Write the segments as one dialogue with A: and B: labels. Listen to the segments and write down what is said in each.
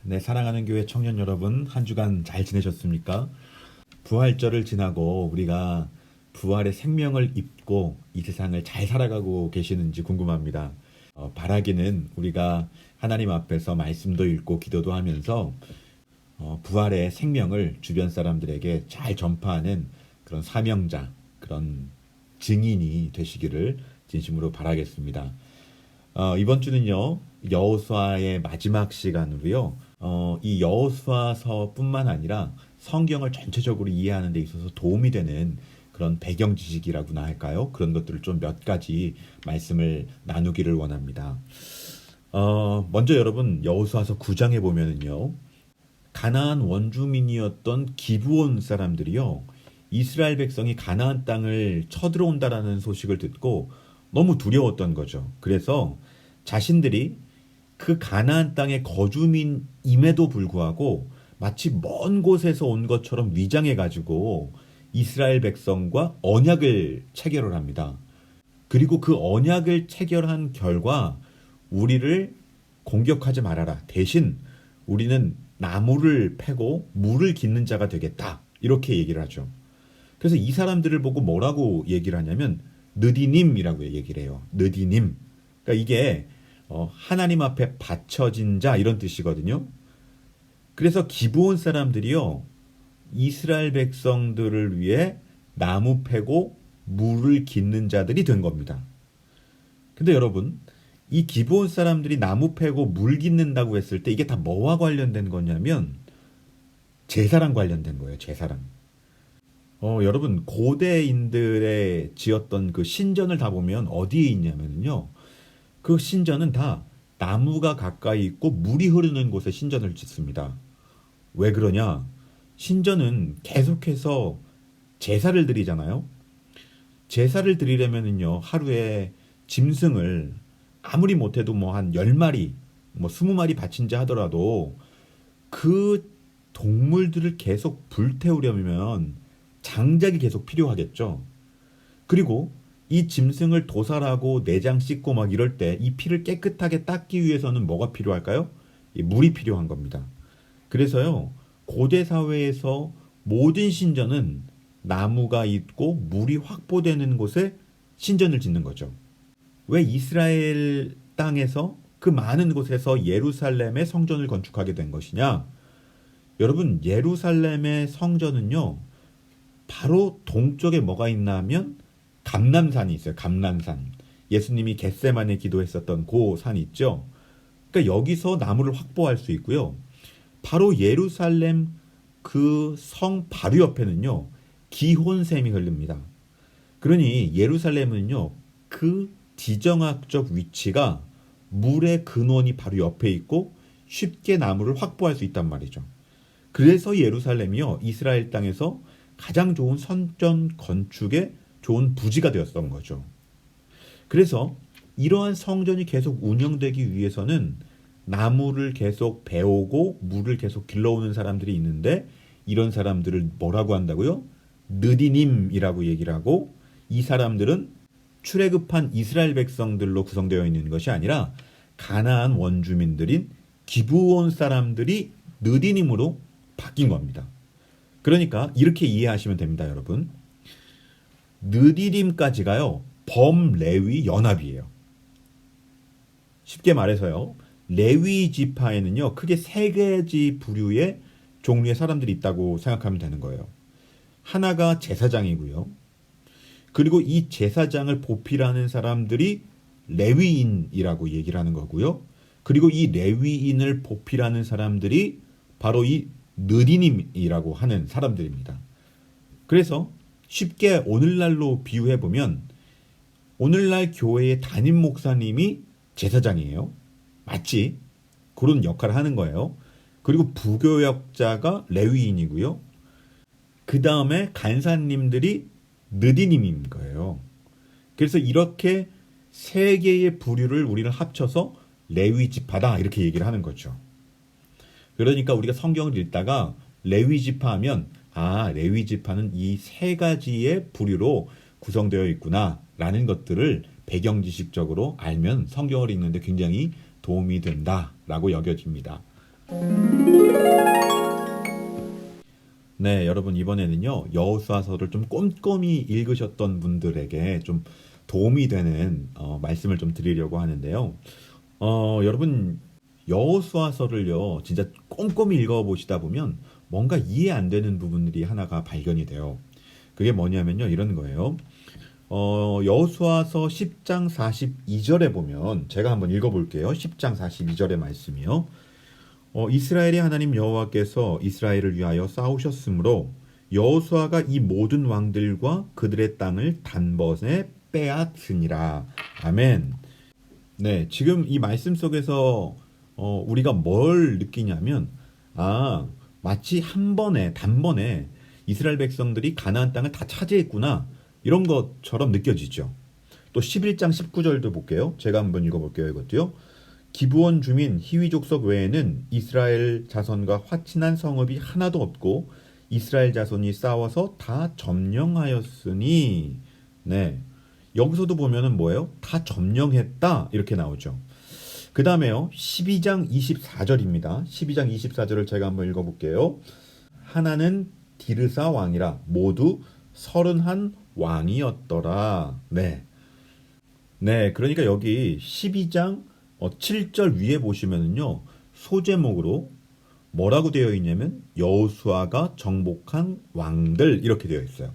A: 네, 사랑하는 교회 청년 여러분, 한 주간 잘 지내셨습니까? 부활절을 지나고 우리가 부활의 생명을 입고 이 세상을 잘 살아가고 계시는지 궁금합니다. 바라기는 우리가 하나님 앞에서 말씀도 읽고 기도도 하면서 부활의 생명을 주변 사람들에게 잘 전파하는 그런 사명자, 그런 증인이 되시기를 진심으로 바라겠습니다. 이번 주는요, 여호수아의 마지막 시간으로요, 이 여호수아서뿐만 아니라 성경을 전체적으로 이해하는 데 있어서 도움이 되는 그런 배경 지식이라고나 할까요? 그런 것들을 좀 몇 가지 말씀을 나누기를 원합니다. 먼저 여러분, 여호수아서 9장에 보면은요, 가나안 원주민이었던 기브온 사람들이요, 이스라엘 백성이 가나안 땅을 쳐들어온다라는 소식을 듣고 너무 두려웠던 거죠. 그래서 자신들이 그 가나안 땅의 거주민임에도 불구하고 마치 먼 곳에서 온 것처럼 위장해가지고 이스라엘 백성과 언약을 체결을 합니다. 그리고 그 언약을 체결한 결과 우리를 공격하지 말아라. 대신 우리는 나무를 패고 물을 깃는 자가 되겠다. 이렇게 얘기를 하죠. 그래서 이 사람들을 보고 뭐라고 얘기를 하냐면 느디님이라고 얘기를 해요. 느디님. 그러니까 이게 하나님 앞에 바쳐진 자 이런 뜻이거든요. 그래서 기브온 사람들이요, 이스라엘 백성들을 위해 나무 패고 물을 깃는 자들이 된 겁니다. 근데 여러분, 이 기브온 사람들이 나무 패고 물 깃는다고 했을 때 이게 다 뭐와 관련된 거냐면 제사랑 관련된 거예요. 제사랑. 여러분, 고대인들의 지었던 그 신전을 다 보면 어디에 있냐면요, 그 신전은 다 나무가 가까이 있고 물이 흐르는 곳에 신전을 짓습니다. 왜 그러냐? 신전은 계속해서 제사를 드리잖아요. 제사를 드리려면은요, 하루에 짐승을 아무리 못해도 뭐 한 10마리, 뭐 20마리 바친다 하더라도 그 동물들을 계속 불태우려면 장작이 계속 필요하겠죠. 그리고 이 짐승을 도살하고 내장 씻고 막 이럴 때 이 피를 깨끗하게 닦기 위해서는 뭐가 필요할까요? 이 물이 필요한 겁니다. 그래서요, 고대 사회에서 모든 신전은 나무가 있고 물이 확보되는 곳에 신전을 짓는 거죠. 왜 이스라엘 땅에서 그 많은 곳에서 예루살렘에 성전을 건축하게 된 것이냐? 여러분, 예루살렘의 성전은요, 바로 동쪽에 뭐가 있나 하면 감람산이 있어요. 감람산. 예수님이 겟세마네 기도했었던 그 산 있죠. 그러니까 여기서 나무를 확보할 수 있고요. 바로 예루살렘 그 성 바로 옆에는요, 기혼샘이 흐릅니다. 그러니 예루살렘은요, 그 지정학적 위치가 물의 근원이 바로 옆에 있고 쉽게 나무를 확보할 수 있단 말이죠. 그래서 예루살렘이요, 이스라엘 땅에서 가장 좋은 성전 건축에 좋은 부지가 되었던 거죠. 그래서 이러한 성전이 계속 운영되기 위해서는 나무를 계속 베오고 물을 계속 길러오는 사람들이 있는데, 이런 사람들을 뭐라고 한다고요? 느디님이라고 얘기를 하고, 이 사람들은 출애굽한 이스라엘 백성들로 구성되어 있는 것이 아니라 가나안 원주민들인 기브온 사람들이 느디님으로 바뀐 겁니다. 그러니까 이렇게 이해하시면 됩니다, 여러분. 느디님까지가요, 범레위 연합이에요. 쉽게 말해서요, 레위 지파에는요, 크게 세 가지 부류의 종류의 사람들이 있다고 생각하면 되는 거예요. 하나가 제사장이고요. 그리고 이 제사장을 보필하는 사람들이 레위인이라고 얘기를 하는 거고요. 그리고 이 레위인을 보필하는 사람들이 바로 이 느디님이라고 하는 사람들입니다. 그래서 쉽게 오늘날로 비유해보면 오늘날 교회의 담임 목사님이 제사장이에요. 맞지? 그런 역할을 하는 거예요. 그리고 부교역자가 레위인이고요. 그 다음에 간사님들이 느디님인 거예요. 그래서 이렇게 세 개의 부류를 우리는 합쳐서 레위 지파다 이렇게 얘기를 하는 거죠. 그러니까 우리가 성경을 읽다가 레위 지파 하면 레위 지파는 이 세 가지의 부류로 구성되어 있구나 라는 것들을 배경 지식적으로 알면 성경을 읽는데 굉장히 도움이 된다라고 여겨집니다. 네, 여러분 이번에는요. 여호수아서를 좀 꼼꼼히 읽으셨던 분들에게 좀 도움이 되는 말씀을 좀 드리려고 하는데요. 여러분 여호수아서를요. 진짜 꼼꼼히 읽어보시다 보면 뭔가 이해 안 되는 부분들이 하나가 발견이 돼요. 그게 뭐냐면요. 이런 거예요. 여호수아서 10장 42절에 보면 제가 한번 읽어볼게요. 10장 42절의 말씀이요. 이스라엘의 하나님 여호와께서 이스라엘을 위하여 싸우셨으므로 여호수아가 이 모든 왕들과 그들의 땅을 단번에 빼앗으니라. 아멘. 네, 지금 이 말씀 속에서 우리가 뭘 느끼냐면 마치 한 번에 단번에 이스라엘 백성들이 가나안 땅을 다 차지했구나 이런 것처럼 느껴지죠. 또 11장 19절도 볼게요. 제가 한번 읽어볼게요. 이것도요. 기브온 주민 히위 족속 외에는 이스라엘 자손과 화친한 성읍이 하나도 없고 이스라엘 자손이 싸워서 다 점령하였으니. 네, 여기서도 보면은 뭐예요? 다 점령했다 이렇게 나오죠. 그 다음에요 12장 24절입니다. 12장 24절을 제가 한번 읽어볼게요. 하나는 디르사 왕이라 모두 31 왕이었더라. 네, 그러니까 여기 12장 7절 위에 보시면은요 소제목으로 뭐라고 되어 있냐면 여호수아가 정복한 왕들 이렇게 되어 있어요.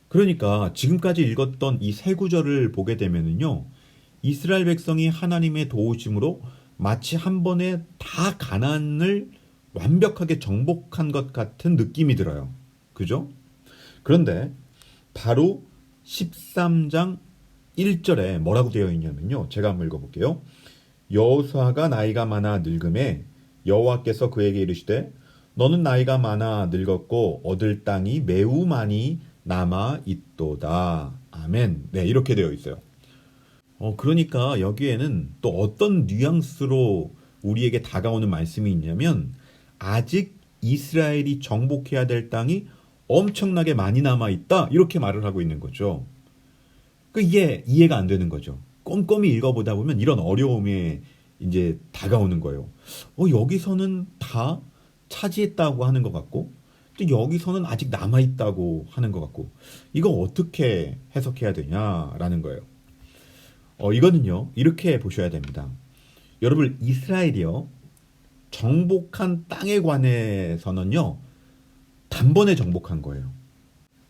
A: 그러니까 지금까지 읽었던 이 세 구절을 보게 되면은요 이스라엘 백성이 하나님의 도우심으로 마치 한 번에 다 가나안을 완벽하게 정복한 것 같은 느낌이 들어요. 그죠? 그런데 바로 13장 1절에 뭐라고 되어 있냐면요. 제가 한번 읽어볼게요. 여호수아가 나이가 많아 늙음에 여호와께서 그에게 이르시되 너는 나이가 많아 늙었고 얻을 땅이 매우 많이 남아 있도다. 아멘. 네, 이렇게 되어 있어요. 그러니까 여기에는 또 어떤 뉘앙스로 우리에게 다가오는 말씀이 있냐면 아직 이스라엘이 정복해야 될 땅이 엄청나게 많이 남아 있다. 이렇게 말을 하고 있는 거죠. 이게 이해가 안 되는 거죠. 꼼꼼히 읽어보다 보면 이런 어려움에 이제 다가오는 거예요. 여기서는 다 차지했다고 하는 것 같고, 또 여기서는 아직 남아있다고 하는 것 같고, 이거 어떻게 해석해야 되냐라는 거예요. 이거는요, 이렇게 보셔야 됩니다. 여러분, 이스라엘이요, 정복한 땅에 관해서는요, 단번에 정복한 거예요.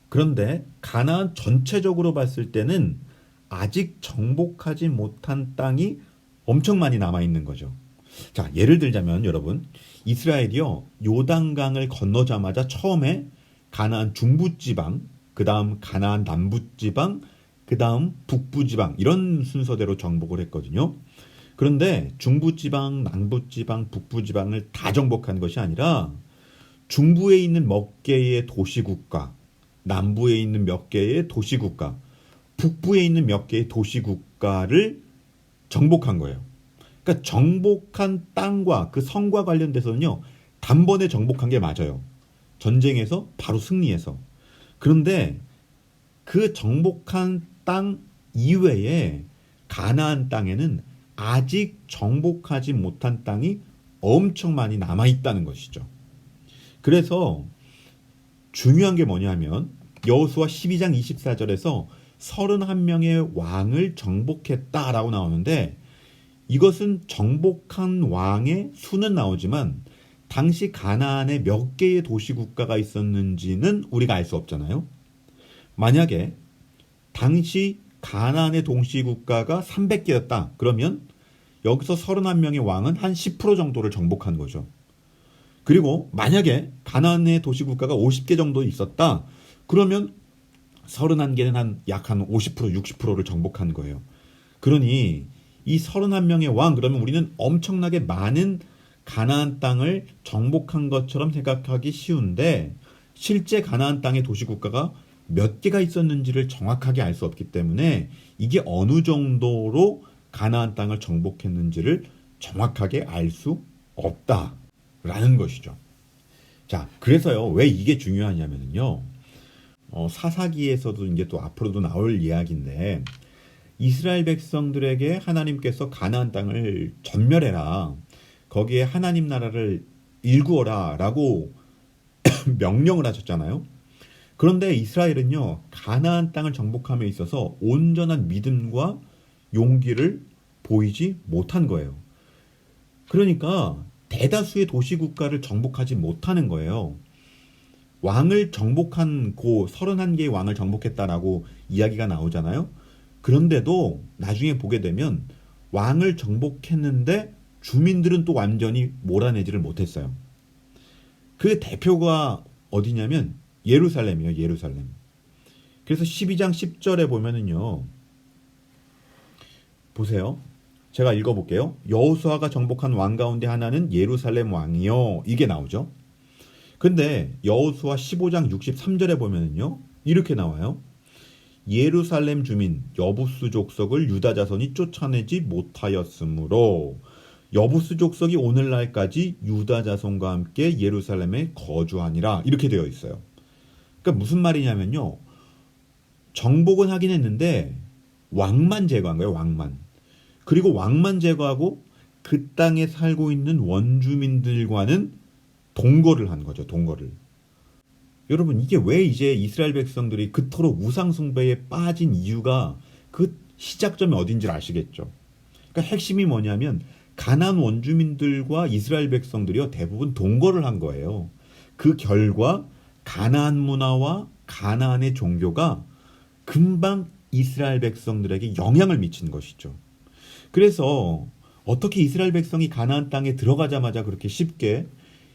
A: 그런데 가나안 전체적으로 봤을 때는 아직 정복하지 못한 땅이 엄청 많이 남아있는 거죠. 자, 예를 들자면 여러분, 이스라엘이요, 요단강을 건너자마자 처음에 가나안 중부지방, 그 다음 가나안 남부지방, 그 다음 북부지방 이런 순서대로 정복을 했거든요. 그런데 중부지방, 남부지방, 북부지방을 다 정복한 것이 아니라 중부에 있는 몇 개의 도시국가, 남부에 있는 몇 개의 도시국가, 북부에 있는 몇 개의 도시국가를 정복한 거예요. 그러니까 정복한 땅과 그 성과 관련돼서는요, 단번에 정복한 게 맞아요. 전쟁에서 바로 승리해서. 그런데 그 정복한 땅 이외에 가나안 땅에는 아직 정복하지 못한 땅이 엄청 많이 남아있다는 것이죠. 그래서 중요한 게 뭐냐면 여호수아 12장 24절에서 31명의 왕을 정복했다라고 나오는데 이것은 정복한 왕의 수는 나오지만 당시 가나안에 몇 개의 도시국가가 있었는지는 우리가 알 수 없잖아요. 만약에 당시 가나안의 도시국가가 300개였다. 그러면 여기서 31명의 왕은 한 10% 정도를 정복한 거죠. 그리고 만약에 가나안의 도시국가가 50개 정도 있었다. 그러면 31개는 약 한 50%, 60%를 정복한 거예요. 그러니 이 31명의 왕, 그러면 우리는 엄청나게 많은 가나안 땅을 정복한 것처럼 생각하기 쉬운데 실제 가나안 땅의 도시국가가 몇 개가 있었는지를 정확하게 알 수 없기 때문에 이게 어느 정도로 가나안 땅을 정복했는지를 정확하게 알 수 없다라는 것이죠. 자, 그래서요, 왜 이게 중요하냐면요. 사사기에서도 이제 또 앞으로도 나올 이야기인데 이스라엘 백성들에게 하나님께서 가나안 땅을 전멸해라. 거기에 하나님 나라를 일구어라 라고 명령을 하셨잖아요. 그런데 이스라엘은요, 가나안 땅을 정복함에 있어서 온전한 믿음과 용기를 보이지 못한 거예요. 그러니까 대다수의 도시국가를 정복하지 못하는 거예요. 왕을 정복한 31개의 왕을 정복했다라고 이야기가 나오잖아요. 그런데도 나중에 보게 되면 왕을 정복했는데 주민들은 또 완전히 몰아내지를 못했어요. 그 대표가 어디냐면 예루살렘이에요. 예루살렘. 그래서 12장 10절에 보면은요. 보세요. 제가 읽어볼게요. 여호수아가 정복한 왕 가운데 하나는 예루살렘 왕이요. 이게 나오죠. 근데 여호수아 15장 63절에 보면은요. 이렇게 나와요. 예루살렘 주민 여부스 족속을 유다 자손이 쫓아내지 못하였으므로 여부스 족속이 오늘날까지 유다 자손과 함께 예루살렘에 거주하니라. 이렇게 되어 있어요. 그러니까 무슨 말이냐면요. 정복은 하긴 했는데 왕만 제거한 거예요. 왕만. 그리고 왕만 제거하고 그 땅에 살고 있는 원주민들과는 동거를 한 거죠. 동거를. 여러분 이게 왜 이제 이스라엘 백성들이 그토록 우상 숭배에 빠진 이유가 그 시작점이 어딘지 아시겠죠. 그러니까 핵심이 뭐냐면 가나안 원주민들과 이스라엘 백성들이요 대부분 동거를 한 거예요. 그 결과 가나안 문화와 가나안의 종교가 금방 이스라엘 백성들에게 영향을 미친 것이죠. 그래서 어떻게 이스라엘 백성이 가나안 땅에 들어가자마자 그렇게 쉽게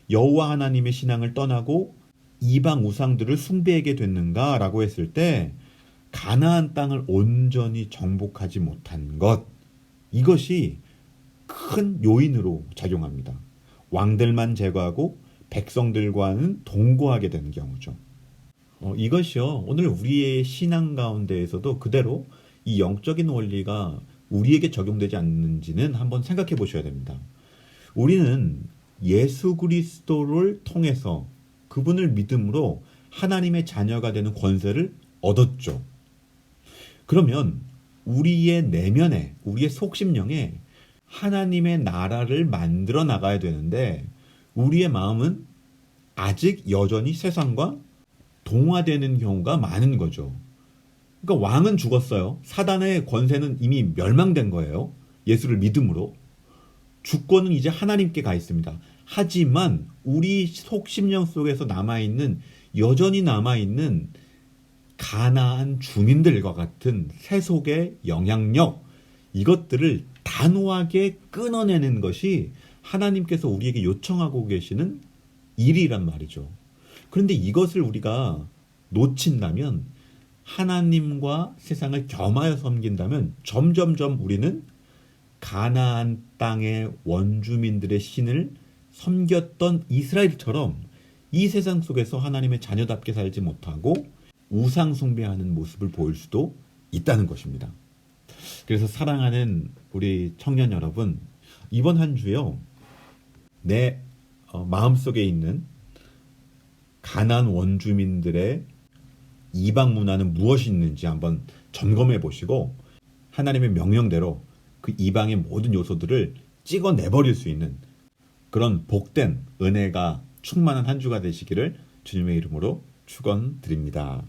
A: 여호와 하나님의 신앙을 떠나고 이방 우상들을 숭배하게 됐는가라고 했을 때 가나안 땅을 온전히 정복하지 못한 것, 이것이 큰 요인으로 작용합니다. 왕들만 제거하고 백성들과는 동거하게 되는 경우죠. 이것이요 오늘 우리의 신앙 가운데에서도 그대로 이 영적인 원리가 우리에게 적용되지 않는지는 한번 생각해 보셔야 됩니다. 우리는 예수 그리스도를 통해서 그분을 믿음으로 하나님의 자녀가 되는 권세를 얻었죠. 그러면 우리의 내면에, 우리의 속심령에 하나님의 나라를 만들어 나가야 되는데 우리의 마음은 아직 여전히 세상과 동화되는 경우가 많은 거죠. 그러니까 왕은 죽었어요. 사단의 권세는 이미 멸망된 거예요. 예수를 믿음으로. 주권은 이제 하나님께 가 있습니다. 하지만 우리 속심령 속에서 남아있는, 여전히 남아있는 가나안 주민들과 같은 세속의 영향력, 이것들을 단호하게 끊어내는 것이 하나님께서 우리에게 요청하고 계시는 일이란 말이죠. 그런데 이것을 우리가 놓친다면, 하나님과 세상을 겸하여 섬긴다면 점점점 우리는 가나안 땅의 원주민들의 신을 섬겼던 이스라엘처럼 이 세상 속에서 하나님의 자녀답게 살지 못하고 우상 숭배하는 모습을 보일 수도 있다는 것입니다. 그래서 사랑하는 우리 청년 여러분, 이번 한 주요 내 마음속에 있는 가나안 원주민들의 이방 문화는 무엇이 있는지 한번 점검해 보시고 하나님의 명령대로 그 이방의 모든 요소들을 찍어내버릴 수 있는 그런 복된 은혜가 충만한 한 주가 되시기를 주님의 이름으로 축원드립니다.